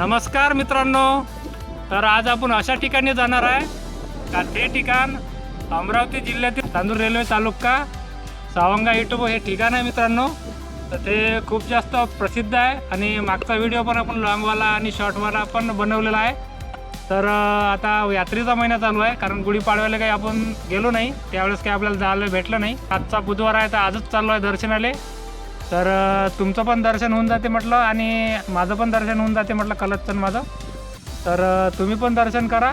नमस्कार मित्रांनो, तर आज आपण अशा ठिकाणी जाणार आहे का ते ठिकाण अमरावती जिल्ह्यातील तांदूर रेल्वे तालुका सावंगा इटोबो हे ठिकाण आहे मित्रांनो. तर ते खूप जास्त प्रसिद्ध आहे आणि मागचा व्हिडिओ पण आपण लॉंगवाला आणि शॉर्टवाला पण बनवलेला आहे. तर आता यात्रेचा महिना चालू आहे, कारण गुढीपाडव्याला काही आपण गेलो नाही, त्यावेळेस काही आपल्याला जायला भेटलं नाही. आजचा बुधवार आहे तर आजच चाललो आहे दर्शनाले. तर तुमचं पण दर्शन होऊन जाते म्हटलं आणि माझं पण दर्शन होऊन जाते म्हटलं कलचन माझं. तर तुम्ही पण दर्शन करा.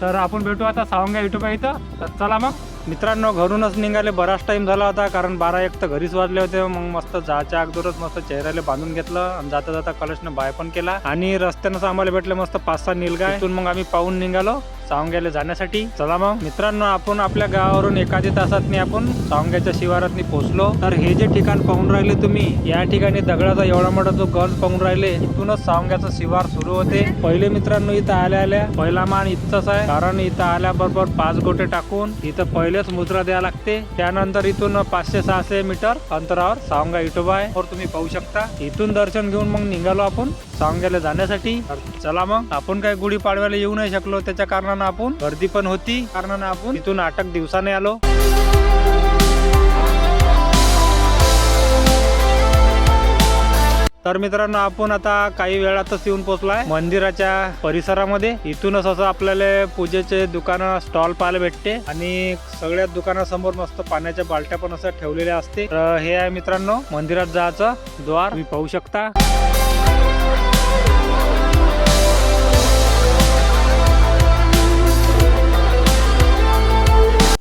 तर आपण भेटू आता सावंगा इटोबा इथं. तर चला मग मित्रांनो, घरूनच निघाले बराच टाईम झाला होता, कारण 12-1 तर घरीच वाजले होते. मग मस्त जायच्या अगोदरच मस्त चेहऱ्याला बांधून घेतलं आणि जाता जाता कलशनं बाय पण केला आणि रस्त्यानंच आम्हाला भेटले मस्त 5-6 नीलगाय. तिथून मग आम्ही पाहून निघालो सावंग्याला जाण्यासाठी. चला मग मित्रांनो, आपण आपल्या गावावरून एखाद्या तासातनी आपण सावंग्याच्या शिवारातनी पोहोचलो. तर हे जे ठिकाण पाहून राहिले तुम्ही, या ठिकाणी दगडाचा एवढा मोठा जो गंज पाहून राहिले, इथूनच सावंग्याचं शिवार सुरू होते. पहिले मित्रांनो इथं आल्या पहिला मान इथंच आहे, कारण इथं आल्याबरोबर 5 गोटे टाकून इथं पहिलेच मुद्रा द्यावा लागते. त्यानंतर इथून 500-600 मीटर अंतरावर सावंगा इटोबा आहे, और तुम्ही पाहू शकता. इथून दर्शन घेऊन मग निघालो आपण सावंग्याला जाण्यासाठी. चला मग, आपण काही गुढीपाडव्याला येऊ नाही शकलो, त्याच्या कारणानं आपण गर्दी पण होती, कारणानं आपण इथून 8 दिवसाने आलो. तर मित्रांनो, आपण आता काही वेळातच येऊन पोहोचलोय मंदिराच्या परिसरामध्ये. इथूनच असं आपल्याला पूजेचे दुकानं स्टॉल पाहायला भेटते आणि सगळ्या दुकानासमोर मस्त पाण्याच्या बालट्या पण असं ठेवलेल्या असते. तर हे आहे मित्रांनो मंदिरात जायचं द्वार, तुम्ही पाहू शकता.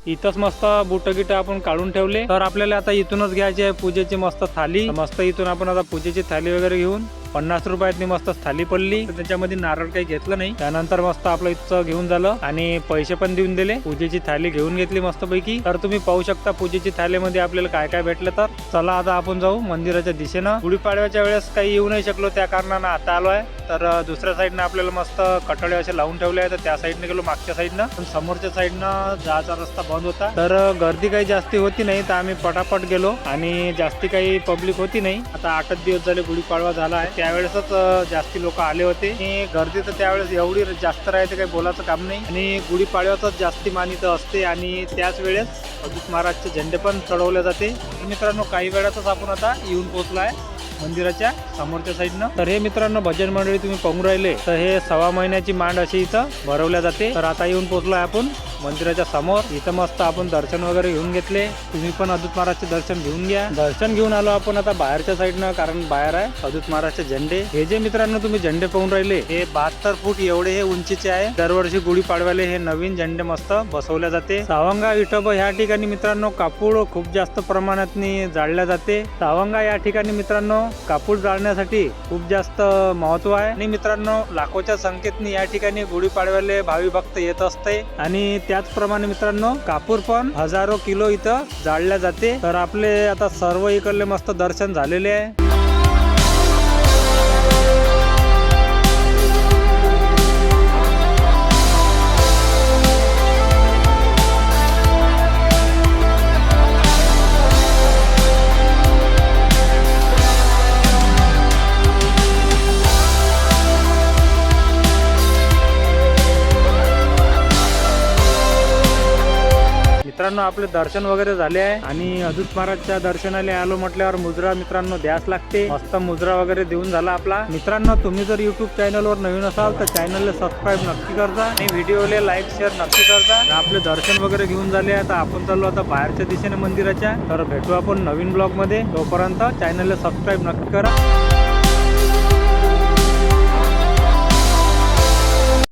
इथंच मस्त बुट गिट आपण काढून ठेवले. तर आपल्याला आता इथूनच घ्यायची आहे पूजेची मस्त थाली. मस्त इथून आपण आता पूजेची थाली वगैरे घेऊन 50 रुपयातनी मस्त थाली पडली. त्याच्यामध्ये नारळ काही घेतलं नाही. त्यानंतर मस्त आपलं इथं घेऊन झालं आणि पैसे पण देऊन दिले. पूजेची थाली घेऊन घेतली मस्त पैकी. तर तुम्ही पाहू शकता पूजेची थालीमध्ये आपल्याला काय काय भेटलं. तर चला आता आपण जाऊ मंदिराच्या दिशेनं. गुढीपाडव्याच्या वेळेस काही येऊ नाही शकलो, त्या कारणानं आता आलो आहे. तर दुसऱ्या साईडनं आपल्याला मस्त कटळे असे लावून ठेवले आहे, तर त्या साईडने गेलो मागच्या साईडनं. पण समोरच्या साईडनं जायचा रस्ता बंद होता, तर गर्दी काही जास्ती होती नाही, तर आम्ही पटापट गेलो आणि जास्ती काही पब्लिक होती नाही. आता 8 दिवस झाले गुढीपाडवा झाला आहे, त्यावेळेसच जास्ती लोक आले होते आणि गर्दी तर त्यावेळेस एवढी जास्त राहते, काही बोलायचं काम नाही. आणि गुढीपाडव्याच जास्ती मानित असते आणि त्याच वेळेस अजित महाराजचे झेंडे पण चढवले जाते. मित्रांनो, काही वेळातच आपण आता येऊन पोहोचलो आहे मंदिराच्या समोरच्या साईडनं. तर हे मित्रांनो भजन मंडळी तुम्ही पाहून राहिले, तर हे 1.25 महिन्याची मांड अशी इथं भरवल्या जाते. तर आता येऊन पोहोचलो आहे आपण मंदिराच्या समोर. इथं मस्त आपण दर्शन वगैरे घेऊन घेतले. तुम्ही पण अजित महाराजचे दर्शन घेऊन घ्या. दर्शन घेऊन आलो आपण आता बाहेरच्या साईडनं, कारण बाहेर आहे अजित महाराजचे झेंडे. हे जे मित्रांनो तुम्ही झेंडे पाहून राहिले, हे 72 फूट एवढे हे उंचीचे आहे. दरवर्षी गुढीपाडव्याला हे नवीन झेंडे मस्त बसवल्या जाते. सावंगा इटोबा ह्या ठिकाणी मित्रांनो कापूड खूप जास्त प्रमाणात जाळल्या जाते. सावंगा या ठिकाणी मित्रांनो कापूड जाळण्यासाठी खूप जास्त महत्व आहे आणि मित्रांनो लाखोच्या संख्येने या ठिकाणी गुढीपाडव्याला भावी भक्त येत असते. आणि त्याचप्रमाणे मित्रांनो कापूर पण हजारो किलो इथं जाळल्या जाते. तर आपले आता सर्व इकडले मस्त दर्शन झालेले आहे. मित्रांनो, आपले दर्शन वगैरे झाले आहे आणि अजित महाराजच्या दर्शनाला आलो म्हटल्यावर मुजरा मित्रांनो द्यास लागते. मस्त मुजरा वगैरे देऊन झाला आपला. मित्रांनो, तुम्ही जर युट्यूब चॅनलवर नवीन असाल तर चॅनलला सबस्क्राईब नक्की करता आणि व्हिडिओला लाईक शेअर नक्की करता. आपले दर्शन वगैरे घेऊन झाले आहे, आता आपण चाललो आता बाहेरच्या दिशेने मंदिराच्या. तर भेटू आपण नवीन ब्लॉग मध्ये. तोपर्यंत चॅनलला सबस्क्राईब नक्की करा.